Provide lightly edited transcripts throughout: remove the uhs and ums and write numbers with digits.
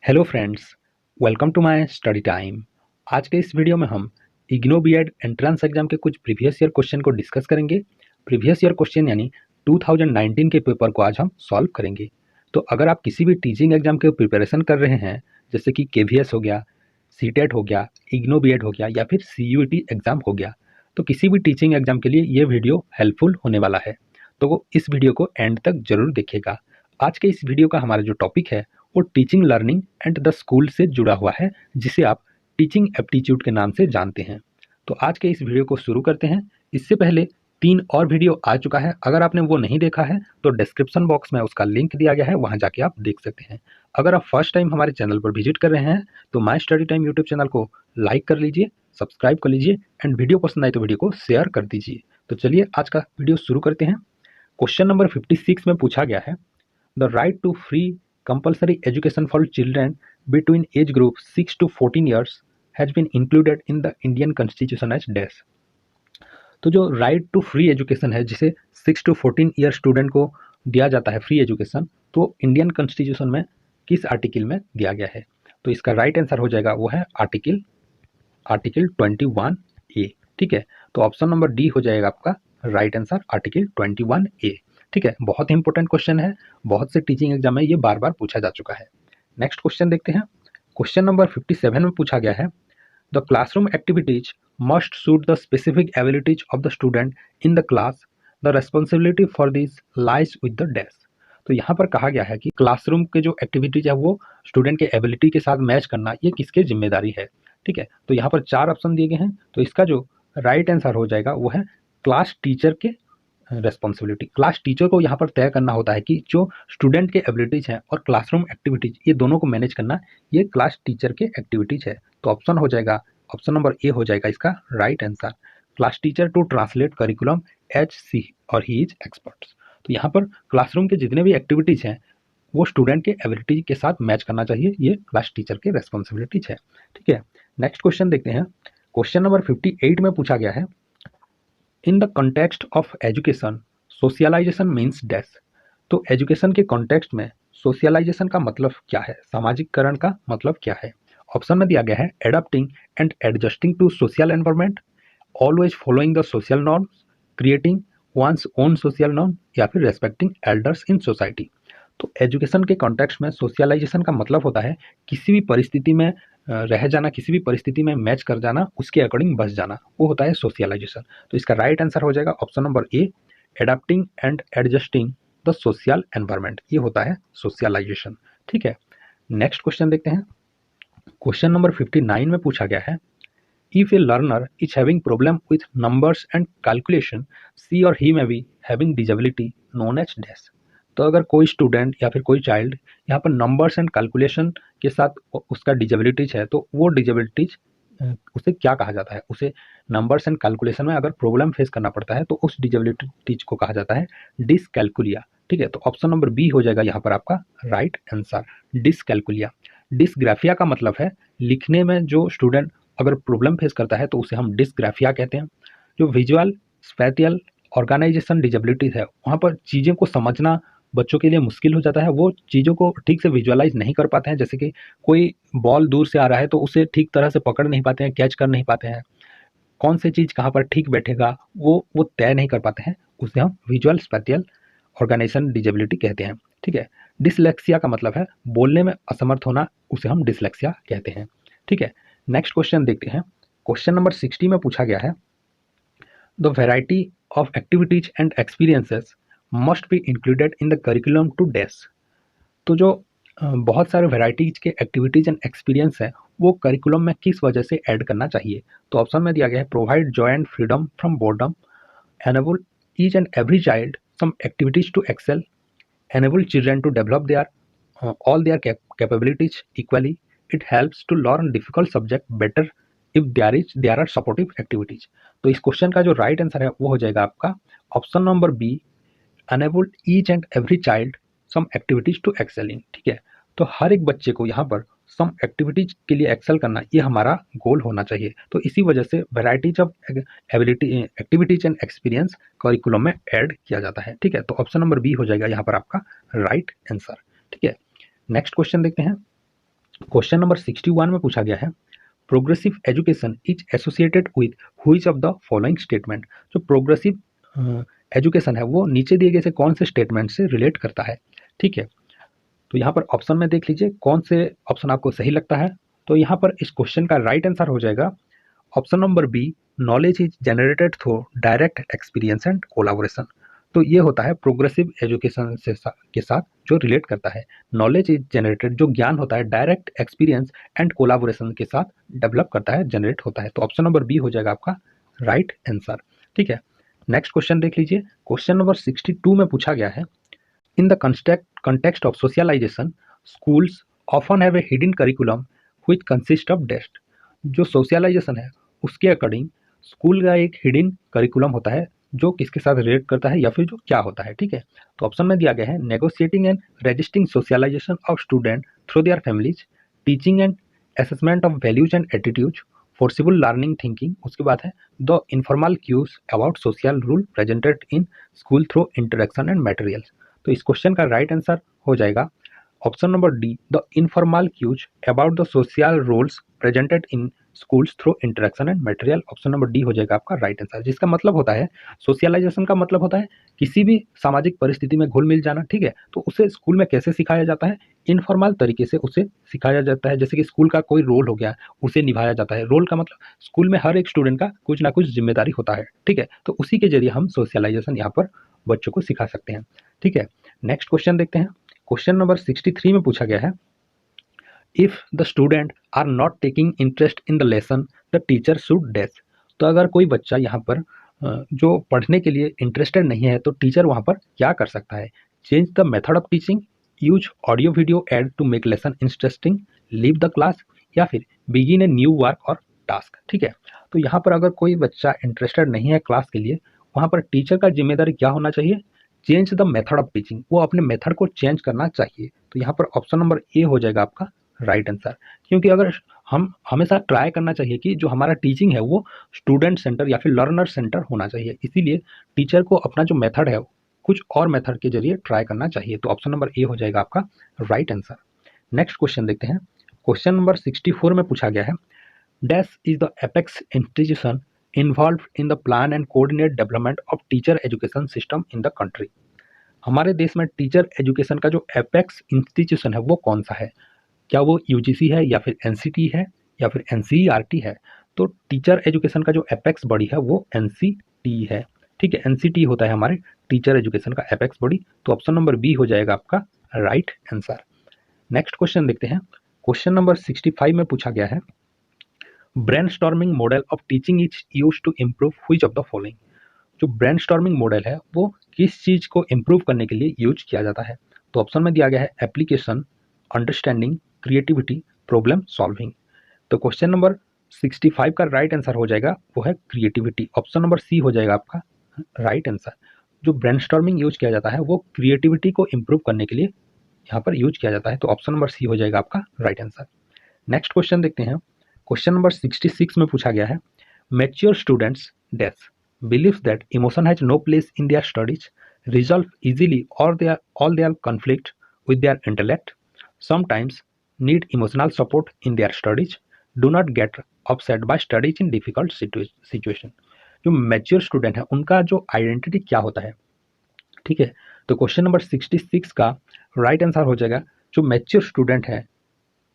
Hello friends, welcome to my study time. आज के इस वीडियो में हम इग्नो बीएड एंट्रेंस एग्जाम के कुछ प्रीवियस ईयर क्वेश्चन को डिस्कस करेंगे। प्रीवियस ईयर क्वेश्चन यानी 2019 के पेपर को आज हम सॉल्व करेंगे। तो अगर आप किसी भी टीचिंग एग्जाम के प्रिपरेशन कर रहे हैं, जैसे कि केवीएस हो गया, सीटेट हो गया, इग्नो बीएड हो गया या फिर सीयूईटी एग्जाम हो गया, तो किसी भी टीचिंग एग्जाम के लिए ये वीडियो हेल्पफुल होने वाला है। तो इस वीडियो को एंड तक जरूर देखिएगा। आज के इस वीडियो का हमारा जो टॉपिक है वो teaching learning and the school से जुड़ा हुआ है, जिसे आप टीचिंग एप्टीट्यूड के नाम से जानते हैं। तो आज के इस वीडियो को शुरू करते हैं। इससे पहले 3 और वीडियो आ चुका है, अगर आपने वो नहीं देखा है तो डिस्क्रिप्शन बॉक्स में उसका लिंक दिया गया है, वहां जाके आप देख सकते हैं। अगर आप फर्स्ट टाइम हमारे चैनल पर विजिट कर रहे हैं तो my study time YouTube channel को लाइक कर लीजिए, सब्सक्राइब कर लीजिए एंड वीडियो पसंद आए तो वीडियो को शेयर कर दीजिए। तो चलिए आज का वीडियो शुरू करते हैं। क्वेश्चन नंबर 56 में पूछा गया है, the right to free compulsory education for children between age group 6 to 14 years has been included in the Indian Constitution as dash। तो जो राइट टू फ्री एजुकेशन है, जिसे 6 to 14 ईयर स्टूडेंट को दिया जाता है फ्री एजुकेशन, तो Indian constitution में किस आर्टिकल में दिया गया है? तो इसका राइट आंसर हो जाएगा वो है आर्टिकल 21A। ठीक है, तो ऑप्शन नंबर डी हो जाएगा आपका राइट आंसर, आर्टिकल 21A। ठीक है, बहुत ही इंपॉर्टेंट क्वेश्चन है, बहुत से टीचिंग एग्जाम में ये बार बार पूछा जा चुका है। नेक्स्ट क्वेश्चन देखते हैं। क्वेश्चन नंबर 57 में पूछा गया है, the classroom activities must suit the specific abilities of the student in the class, the responsibility for this lies with the dash. तो यहाँ पर कहा गया है कि क्लासरूम के जो एक्टिविटीज है वो स्टूडेंट के एबिलिटी के साथ मैच करना, ये किसकी जिम्मेदारी है? ठीक है, तो यहाँ पर 4 ऑप्शन दिए गए हैं, तो इसका जो राइट आंसर हो जाएगा वो है क्लास टीचर के रेस्पॉन्सिबिलिटी। क्लास टीचर को यहाँ पर तय करना होता है कि जो स्टूडेंट के एबिलिटीज हैं और क्लासरूम एक्टिविटीज, ये दोनों को मैनेज करना, ये क्लास टीचर के एक्टिविटीज है। तो ऑप्शन हो जाएगा, ऑप्शन नंबर ए हो जाएगा इसका right answer, class teacher to translate curriculum as she or he is experts. तो यहाँ पर क्लासरूम के जितने भी एक्टिविटीज हैं वो स्टूडेंट के एबिलिटी के साथ मैच करना चाहिए, ये क्लास टीचर के रेस्पॉन्सिबिलिटीज है। ठीक है, नेक्स्ट क्वेश्चन देखते हैं। क्वेश्चन नंबर 58 में पूछा गया है, in the context of education socialisation means dash. तो एजुकेशन के कॉन्टेक्स्ट में सोशलाइजेशन का मतलब क्या है, सामाजिककरण का मतलब क्या है? ऑप्शन में दिया गया है, adapting and adjusting to social environment, always following the social norms, creating one's own social norm, या फिर रेस्पेक्टिंग एल्डर्स इन सोसाइटी। तो एजुकेशन के कॉन्टेक्स्ट में सोशलाइजेशन का मतलब होता है किसी भी परिस्थिति में रह जाना, किसी भी परिस्थिति में मैच कर जाना, उसके अकॉर्डिंग बस जाना, वो होता है सोशलाइजेशन। तो इसका राइट आंसर हो जाएगा option number A, adapting and adjusting the social environment, ये होता है सोशलाइजेशन। ठीक है, नेक्स्ट क्वेश्चन देखते हैं। क्वेश्चन नंबर 59 में पूछा गया है, if a learner is having problem with numbers and calculation, she or he may be having disability known as dash. तो अगर कोई स्टूडेंट या फिर कोई चाइल्ड यहाँ पर नंबर्स एंड कैलकुलेशन के साथ उसका डिजेबिलिटीज है, तो वो डिजेबिलिटीज उसे क्या कहा जाता है? उसे नंबर्स एंड कैलकुलेशन में अगर प्रॉब्लम फेस करना पड़ता है तो उस डिजेबिलिटीज को कहा जाता है डिसकैलकुलिया। ठीक है, तो ऑप्शन नंबर बी हो जाएगा यहाँ पर आपका राइट आंसर, डिसकैलकुलिया। डिसग्राफिया का मतलब है लिखने में जो स्टूडेंट अगर प्रॉब्लम फेस करता है तो उसे हम डिसग्राफिया कहते हैं। जो विजुअल स्पैटियल ऑर्गेनाइजेशन डिजेबिलिटीज है, वहाँ पर चीज़ों को समझना बच्चों के लिए मुश्किल हो जाता है, वो चीज़ों को ठीक से विजुअलाइज नहीं कर पाते हैं। जैसे कि कोई बॉल दूर से आ रहा है तो उसे ठीक तरह से पकड़ नहीं पाते हैं, कैच कर नहीं पाते हैं, कौन सी चीज़ कहाँ पर ठीक बैठेगा वो तय नहीं कर पाते हैं, उसे हम विजुअल स्पैटियल ऑर्गेनाइजेशन डिजेबिलिटी कहते हैं। ठीक है, डिसलेक्सिया का मतलब है बोलने में असमर्थ होना, उसे हम डिसलेक्सिया कहते हैं। ठीक है, नेक्स्ट क्वेश्चन देखते हैं। क्वेश्चन नंबर 60 में पूछा गया है, the variety of activities and experiences must be included in the curriculum to dash. तो जो बहुत सारे वेराइटीज के एक्टिविटीज एंड एक्सपीरियंस है वो करिकुलम में किस वजह से ऐड करना चाहिए? तो ऑप्शन में दिया गया है, provide Joy and freedom from boredom, enable each and every child some activities to excel, enable children to develop their all their capabilities equally, it helps to learn difficult subject better if there are supportive activities। तो इस question का जो right answer है वो हो जाएगा आपका option number B, enable each and every child some activities to excel in। ठीक है, तो हर एक बच्चे को यहाँ पर सम एक्टिविटीज के लिए एक्सेल करना, ये हमारा गोल होना चाहिए। तो इसी वजह से varieties of ability activities and experience curriculum में ऐड किया जाता है। ठीक है, तो ऑप्शन नंबर बी हो जाएगा यहाँ पर आपका राइट आंसर। ठीक है, नेक्स्ट क्वेश्चन देखते हैं। क्वेश्चन नंबर 61 में पूछा गया है, progressive education is associated with which of the following statement. जो प्रोग्रेसिव एजुकेशन है वो नीचे दिए गए से कौन से स्टेटमेंट से रिलेट करता है। ठीक है, तो यहाँ पर ऑप्शन में देख लीजिए कौन से ऑप्शन आपको सही लगता है। तो यहाँ पर इस क्वेश्चन का राइट आंसर हो जाएगा option number B, knowledge is generated through direct experience and collaboration. तो ये होता है प्रोग्रेसिव एजुकेशन के साथ जो रिलेट करता है। नॉलेज इज जनरेटेड, जो ज्ञान होता है डायरेक्ट एक्सपीरियंस एंड कोलाबोरेशन के साथ डेवलप करता है, जनरेट होता है। तो ऑप्शन नंबर बी हो जाएगा आपका राइट आंसर। ठीक है, नेक्स्ट क्वेश्चन देख लीजिए। क्वेश्चन नंबर 62 में पूछा गया है, in the context of socialization, schools often have a hidden curriculum which consists of DEST। जो सोशलाइजेशन है उसके अकॉर्डिंग स्कूल का एक हिडन करिकुलम होता है जो किसके साथ रिलेट करता है या फिर जो क्या होता है। ठीक है, तो ऑप्शन में दिया गया है, negotiating and resisting socialization of student through their families, teaching and assessment of values and attitudes, forcible learning thinking, उसके बाद है the informal cues about social rule presented in school through interaction and materials. तो इस question का right answer हो जाएगा option number D, the informal cues about the social roles presented in schools through interaction and material. Option number D हो जाएगा आपका right answer, जिसका मतलब होता है सोशलाइजेशन का मतलब होता है किसी भी सामाजिक परिस्थिति में घुल मिल जाना। ठीक है, तो उसे स्कूल में कैसे सिखाया जाता है, इनफॉर्मल तरीके से उसे सिखाया जाता है। जैसे कि स्कूल का कोई रोल हो गया, उसे निभाया जाता है। रोल का मतलब स्कूल में हर एक स्टूडेंट का कुछ ना कुछ जिम्मेदारी होता है। ठीक है, तो उसी के जरिए हम सोशलाइजेशन यहाँ पर बच्चों को सिखा सकते हैं। ठीक है, नेक्स्ट क्वेश्चन देखते हैं। क्वेश्चन नंबर 63 में पूछा गया है, if the student are not taking interest in the lesson the teacher should dash. तो अगर कोई बच्चा यहाँ पर जो पढ़ने के लिए इंटरेस्टेड नहीं है तो टीचर वहाँ पर क्या कर सकता है, change the method of teaching, use audio video aid to make lesson interesting, leave the class, या फिर बिगिन ए न्यू वर्क और टास्क। ठीक है, तो यहाँ पर अगर कोई बच्चा इंटरेस्टेड नहीं है क्लास के लिए, वहाँ पर टीचर का जिम्मेदारी क्या होना चाहिए, change the method of teaching, वो अपने मेथड को चेंज करना चाहिए। तो यहाँ पर ऑप्शन नंबर ए हो जाएगा आपका राइट आंसर, क्योंकि अगर हम हमेशा ट्राई करना चाहिए कि जो हमारा टीचिंग है वो स्टूडेंट सेंटर या फिर लर्नर सेंटर होना चाहिए, इसीलिए टीचर को अपना जो मेथड है कुछ और मेथड के जरिए ट्राई करना चाहिए। तो ऑप्शन नंबर ए हो जाएगा आपका राइट आंसर। नेक्स्ट क्वेश्चन देखते हैं। क्वेश्चन नंबर 64 में पूछा गया है, dash is the apex institution involve in the plan and coordinate development of teacher education system in the country. हमारे देश में टीचर एजुकेशन का जो एपेक्स इंस्टीट्यूशन है वो कौन सा है, क्या वो यूजीसी है या फिर एनसीटी है या फिर एनसीईआरटी है। तो टीचर एजुकेशन का जो एपेक्स बॉडी है वो एनसीटी है। ठीक है, एनसीटी होता है हमारे टीचर एजुकेशन का एपेक्स बॉडी। तो ऑप्शन नंबर बी हो जाएगा आपका राइट आंसर। नेक्स्ट क्वेश्चन देखते हैं। क्वेश्चन नंबर 65 में पूछा गया है, brainstorming model of teaching is used to improve which of the following. जो ब्रेनस्टॉर्मिंग मॉडल है वो किस चीज को इम्प्रूव करने के लिए यूज किया जाता है। तो ऑप्शन में दिया गया है application, understanding, creativity, problem solving. तो क्वेश्चन नंबर 65 का राइट आंसर हो जाएगा वो है क्रिएटिविटी। ऑप्शन नंबर सी हो जाएगा आपका राइट आंसर। जो ब्रेनस्टॉर्मिंग यूज किया जाता है वो क्रिएटिविटी को इम्प्रूव करने के लिए यहाँ पर यूज किया जाता है। तो ऑप्शन नंबर सी हो जाएगा आपका राइट आंसर। नेक्स्ट क्वेश्चन देखते हैं। क्वेश्चन नंबर 66 में पूछा गया है, mature students dash believes that emotion has no place in their studies, resolve easily all their conflict with their intellect, sometimes need emotional support in their studies, do not get upset by studies in difficult situation। जो mature student है उनका जो identity क्या होता है। ठीक है, तो क्वेश्चन नंबर 66 का राइट आंसर हो जाएगा, जो मैच्योर स्टूडेंट है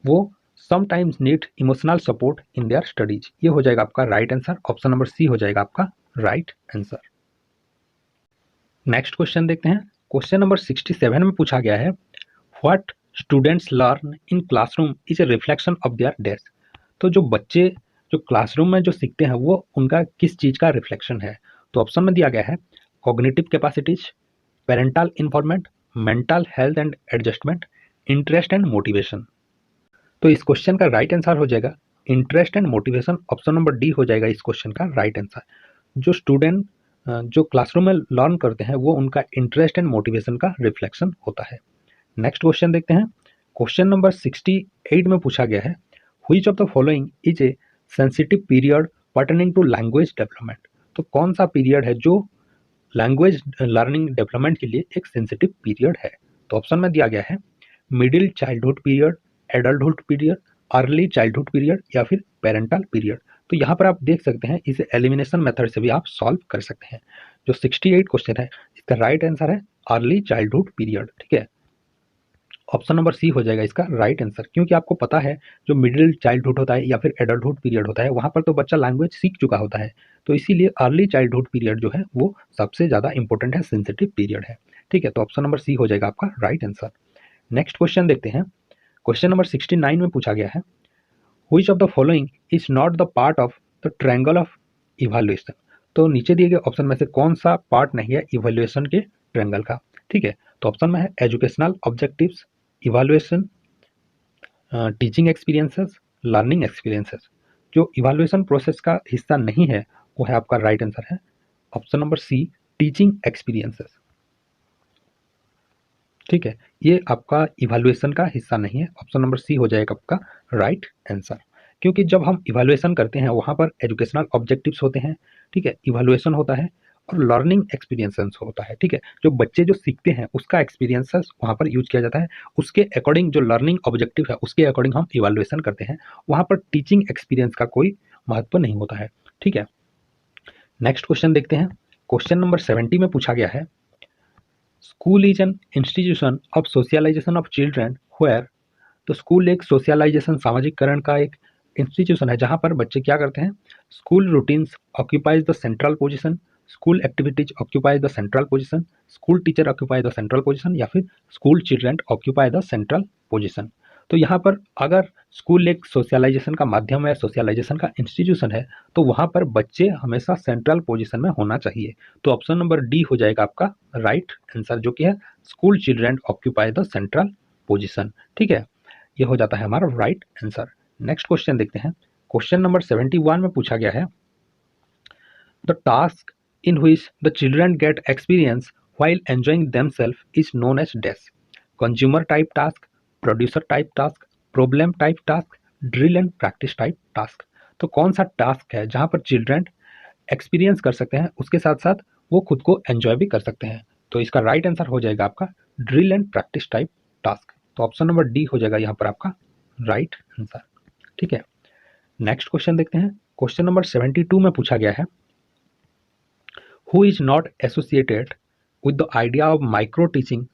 वो sometimes need emotional support in their studies. ये हो जाएगा आपका right answer. Option number C हो जाएगा आपका राइट आंसर। नेक्स्ट क्वेश्चन देखते हैं। क्वेश्चन नंबर 67 में पूछा गया है, what students learn in classroom is a reflection of their desk. तो जो बच्चे जो क्लासरूम में जो सीखते हैं वो उनका किस चीज़ का रिफ्लेक्शन है। तो ऑप्शन में दिया गया है cognitive capacities, parental involvement, mental health and adjustment, interest and motivation. तो इस क्वेश्चन का राइट आंसर हो जाएगा interest and motivation. Option number D हो जाएगा इस क्वेश्चन का राइट आंसर। जो स्टूडेंट जो क्लासरूम में लर्न करते हैं वो उनका इंटरेस्ट एंड मोटिवेशन का रिफ्लेक्शन होता है। नेक्स्ट क्वेश्चन देखते हैं। क्वेश्चन नंबर 68 में पूछा गया है, which of the following is a sensitive period pertaining to language development. तो कौन सा पीरियड है जो लैंग्वेज लर्निंग डेवलपमेंट के लिए एक सेंसिटिव पीरियड है। तो ऑप्शन में दिया गया है middle childhood period, adulthood period, early childhood period या फिर पेरेंटल पीरियड। तो यहाँ पर आप देख सकते हैं इसे एलिमिनेशन मेथड से भी आप सॉल्व कर सकते हैं। जो 68 क्वेश्चन है इसका राइट आंसर है अर्ली चाइल्डहुड पीरियड। ठीक है, ऑप्शन नंबर सी हो जाएगा इसका राइट आंसर, क्योंकि आपको पता है जो मिडिल चाइल्डहुड होता है या फिर एडल्टहुड पीरियड होता है वहाँ पर तो बच्चा लैंग्वेज सीख चुका होता है, तो इसीलिए अर्ली चाइल्डहुड पीरियड जो है वो सबसे ज़्यादा इंपॉर्टेंट है, सेंसिटिव पीरियड है। ठीक है, तो ऑप्शन नंबर सी हो जाएगा आपका राइट आंसर। नेक्स्ट क्वेश्चन देखते हैं। क्वेश्चन नंबर 69 में पूछा गया है, which of the following is not the part of the triangle of evaluation. तो नीचे दिए गए ऑप्शन में से कौन सा पार्ट नहीं है इवैल्यूएशन के ट्रायंगल का। ठीक है, तो ऑप्शन में है educational objectives, evaluation, teaching experiences, learning experiences. जो इवैल्यूएशन प्रोसेस का हिस्सा नहीं है वो है आपका राइट आंसर है option number C, teaching experiences. ठीक है, ये आपका इवैल्यूएशन का हिस्सा नहीं है, ऑप्शन नंबर सी हो जाएगा आपका राइट आंसर। क्योंकि जब हम इवैल्यूएशन करते हैं वहाँ पर एजुकेशनल ऑब्जेक्टिव्स होते हैं, ठीक है, इवैल्यूएशन होता है और लर्निंग एक्सपीरियंसेस होता है। ठीक है, जो बच्चे जो सीखते हैं उसका एक्सपीरियंसेस वहाँ पर यूज किया जाता है, उसके अकॉर्डिंग जो लर्निंग ऑब्जेक्टिव है उसके अकॉर्डिंग हम इवैल्यूएशन करते हैं, वहाँ पर टीचिंग एक्सपीरियंस का कोई महत्व नहीं होता है। ठीक है, नेक्स्ट क्वेश्चन देखते हैं। क्वेश्चन नंबर 70 में पूछा गया है, school is an institution of socialisation of children where. तो स्कूल एक सोशलाइजेशन सामाजिककरण का एक इंस्टीट्यूशन है जहाँ पर बच्चे क्या करते हैं, school routines occupies the central position, school activities occupies the central position, school teacher occupy the central position या फिर school children occupy the central position. तो यहाँ पर अगर स्कूल एक सोशलाइजेशन का माध्यम है, सोशलाइजेशन का इंस्टीट्यूशन है, तो वहाँ पर बच्चे हमेशा सेंट्रल पोजीशन में होना चाहिए। तो ऑप्शन नंबर डी हो जाएगा आपका राइट आंसर, जो कि है school children occupy the central position. ठीक है, ये हो जाता है हमारा राइट आंसर। नेक्स्ट क्वेश्चन देखते हैं। क्वेश्चन नंबर 71 में पूछा गया है, the task in which the children get experience while enjoying themselves is known as dash. Consumer type task, producer type task, problem type task, drill and practice type task. तो कौन सा task है जहाँ पर चिल्ड्रन एक्सपीरियंस कर सकते हैं उसके साथ साथ वो खुद को एंजॉय भी कर सकते हैं। तो इसका राइट आंसर हो जाएगा आपका drill and practice type task. तो ऑप्शन नंबर डी हो जाएगा यहाँ पर आपका राइट आंसर। ठीक है, नेक्स्ट क्वेश्चन देखते हैं। क्वेश्चन नंबर 72 में पूछा गया है, who is not associated with the idea of micro teaching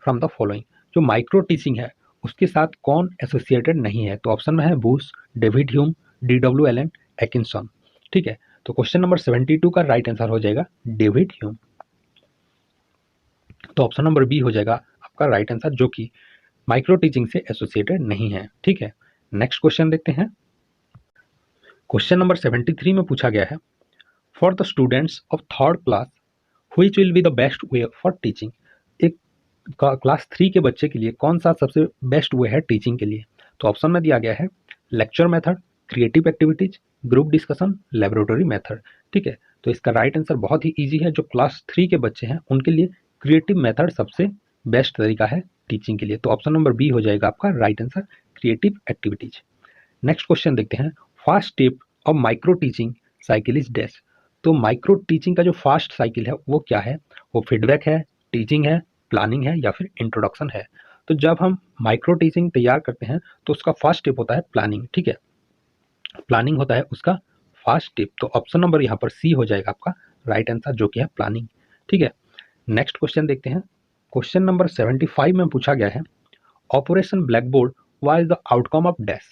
from the following. जो माइक्रो टीचिंग है उसके साथ कौन एसोसिएटेड नहीं है। तो ऑप्शन में है बूश, डेविड ह्यूम, DW एलन, एकिंसन। ठीक है, तो क्वेश्चन नंबर 72 का राइट आंसर हो जाएगा डेविड ह्यूम। तो ऑप्शन नंबर बी हो जाएगा आपका राइट आंसर, जो कि माइक्रो टीचिंग से एसोसिएटेड नहीं है। ठीक है, नेक्स्ट क्वेश्चन देखते हैं। क्वेश्चन नंबर 73 में पूछा गया है, for the students of third class which will be the best way for teaching. एक क्लास 3 के बच्चे के लिए कौन सा सबसे बेस्ट वे है टीचिंग के लिए। तो ऑप्शन में दिया गया है lecture method, creative activities, group discussion, laboratory method. ठीक है, तो इसका राइट आंसर बहुत ही ईजी है, जो क्लास 3 के बच्चे हैं उनके लिए क्रिएटिव मेथड सबसे बेस्ट तरीका है टीचिंग के लिए। तो ऑप्शन नंबर बी हो जाएगा आपका right answer, creative activities. Next question देखते हैं, fast step of micro teaching cycle is dash. तो माइक्रो टीचिंग का जो फास्ट साइकिल है वो क्या है, वो फीडबैक है, टीचिंग है, प्लानिंग है या फिर इंट्रोडक्शन है। तो जब हम माइक्रो टीचिंग तैयार करते हैं तो उसका फर्स्ट स्टेप होता है प्लानिंग। ठीक है, प्लानिंग होता है उसका फर्स्ट स्टेप। तो ऑप्शन नंबर यहाँ पर सी हो जाएगा आपका राइट आंसर, जो कि है प्लानिंग। ठीक है, नेक्स्ट क्वेश्चन देखते हैं। क्वेश्चन नंबर 75 में पूछा गया है, operation black board was the outcome of dash.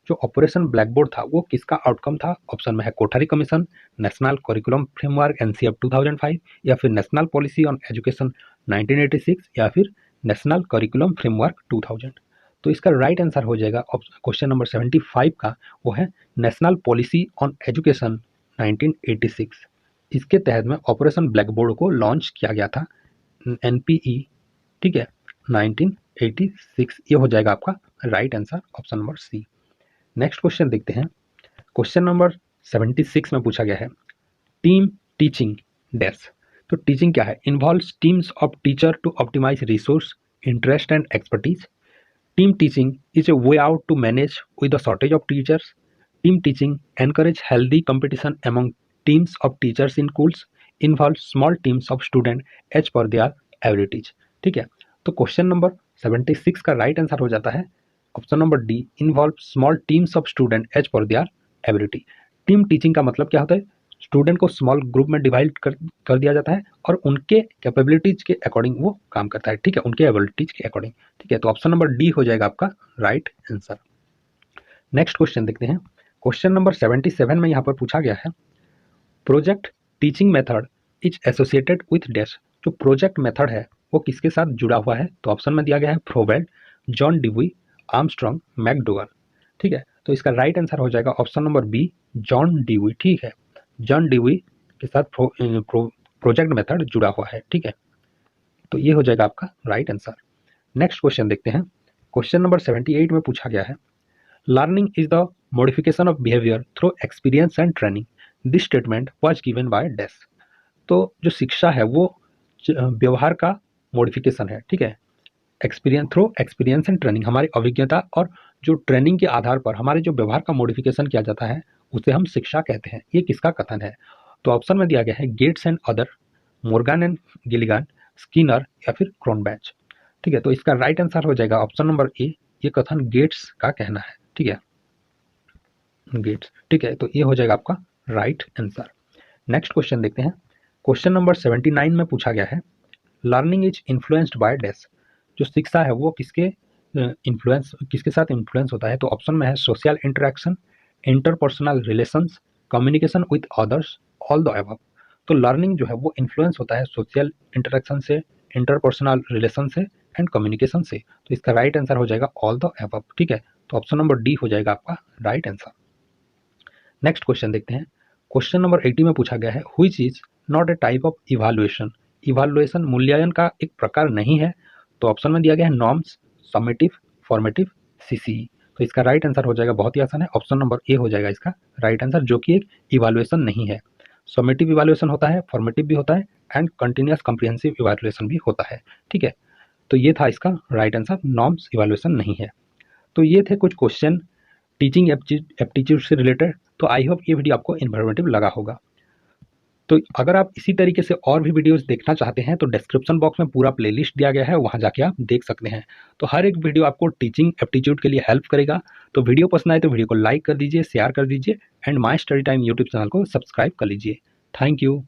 जो ऑपरेशन ब्लैक बोर्ड था वो किसका आउटकम था। ऑप्शन में है Kothari commission, national curriculum framework NCF 2005 या फिर नेशनल पॉलिसी ऑन एजुकेशन 1986 या फिर नेशनल करिकुलम फ्रेमवर्क 2000। तो इसका राइट आंसर हो जाएगा क्वेश्चन नंबर 75 का, वो है नेशनल पॉलिसी ऑन एजुकेशन 1986। इसके तहत में ऑपरेशन ब्लैक बोर्ड को लॉन्च किया गया था, NPE। ठीक है, 1986 ये हो जाएगा आपका right answer, option number C. Next question देखते हैं। क्वेश्चन नंबर 76 में पूछा गया है, टीम टीचिंग डैश। तो टीचिंग क्या है, involves teams of teacher to optimise resource, interest and expertise. Team teaching is a way out to manage with the shortage of teachers. Team teaching encourage healthy competition among teams of teachers in schools, involve small teams of students as per their abilities। ठीक है, तो question number 76 का right answer हो जाता है option number D, involve small teams of student as per their ability. Team teaching का मतलब क्या होता है? स्टूडेंट को स्मॉल ग्रुप में डिवाइड कर दिया जाता है और उनके कैपेबिलिटीज के अकॉर्डिंग वो काम करता है, ठीक है, उनके एबिलिटीज के अकॉर्डिंग, ठीक है। तो ऑप्शन नंबर डी हो जाएगा आपका राइट आंसर। नेक्स्ट क्वेश्चन देखते हैं। क्वेश्चन नंबर 77 में यहाँ पर पूछा गया है, project teaching method is associated with dash. जो प्रोजेक्ट मेथड है वो किसके साथ जुड़ा हुआ है? तो ऑप्शन में दिया गया है Froebel, John Dewey, Armstrong, McDougall, ठीक है। तो इसका राइट आंसर हो जाएगा option number B, John Dewey, ठीक है। जॉन डिवी के साथ प्रोजेक्ट मेथड जुड़ा हुआ है, ठीक है। तो ये हो जाएगा आपका राइट आंसर। नेक्स्ट क्वेश्चन देखते हैं। क्वेश्चन नंबर 78 में पूछा गया है, learning is the modification of behaviour through experience and training, this statement was given by dash. तो जो शिक्षा है वो व्यवहार का मॉडिफिकेशन है, ठीक है। एक्सपीरियंस एंड ट्रेनिंग, हमारी अभिज्ञता और जो ट्रेनिंग के आधार पर हमारे जो व्यवहार का मॉडिफिकेशन किया जाता है उसे हम शिक्षा कहते हैं। ये किसका कथन है? तो ऑप्शन में दिया गया है Gates and other, Morgan and Gilligan, Skinner या फिर क्रोनबैच, ठीक है। तो इसका राइट आंसर हो जाएगा ऑप्शन नंबर ए, ये कथन गेट्स का कहना है, ठीक है, गेट्स, ठीक है। तो ये हो जाएगा आपका राइट आंसर। नेक्स्ट क्वेश्चन देखते हैं। क्वेश्चन नंबर 79 में पूछा गया है, learning is influenced by dash. जो शिक्षा है वो किसके साथ इन्फ्लुएंस होता है? तो ऑप्शन में है social interaction, interpersonal relations, communication with others, all the above. तो लर्निंग जो है वो इन्फ्लुएंस होता है सोशल इंटरेक्शन से, इंटरपर्सनल रिलेशन से एंड कम्युनिकेशन से। तो इसका राइट आंसर हो जाएगा ऑल द अबव, ठीक है। तो ऑप्शन नंबर डी हो जाएगा आपका राइट आंसर। नेक्स्ट क्वेश्चन देखते हैं। क्वेश्चन नंबर 80 में पूछा गया है, which is not a type of evaluation. Evaluation मूल्यांकन का एक प्रकार नहीं है। तो ऑप्शन में दिया गया है नॉर्म्स, समेटिव, फॉर्मेटिव, सीसीई। तो इसका राइट आंसर हो जाएगा, बहुत ही आसान है, ऑप्शन नंबर ए हो जाएगा इसका राइट आंसर, जो कि एक इवैल्यूएशन नहीं है। समेटिव इवैल्यूएशन होता है, फॉर्मेटिव भी होता है एंड कंटिन्यूअस कॉम्प्रिहेंसिव इवैल्यूएशन भी होता है, ठीक है। तो ये था इसका राइट आंसर, नॉर्म्स इवैल्यूएशन नहीं है। तो ये थे कुछ क्वेश्चन टीचिंग एप्टीट्यूड से रिलेटेड। तो आई होप ये वीडियो आपको इन्फॉर्मेटिव लगा होगा। तो अगर आप इसी तरीके से और भी वीडियोस देखना चाहते हैं तो डिस्क्रिप्शन बॉक्स में पूरा प्लेलिस्ट दिया गया है, वहां जाके आप देख सकते हैं। तो हर एक वीडियो आपको टीचिंग एप्टीट्यूड के लिए हेल्प करेगा। तो वीडियो पसंद आए तो वीडियो को लाइक कर दीजिए, शेयर कर दीजिए and my study time YouTube channel को सब्सक्राइब कर लीजिए। Thank you.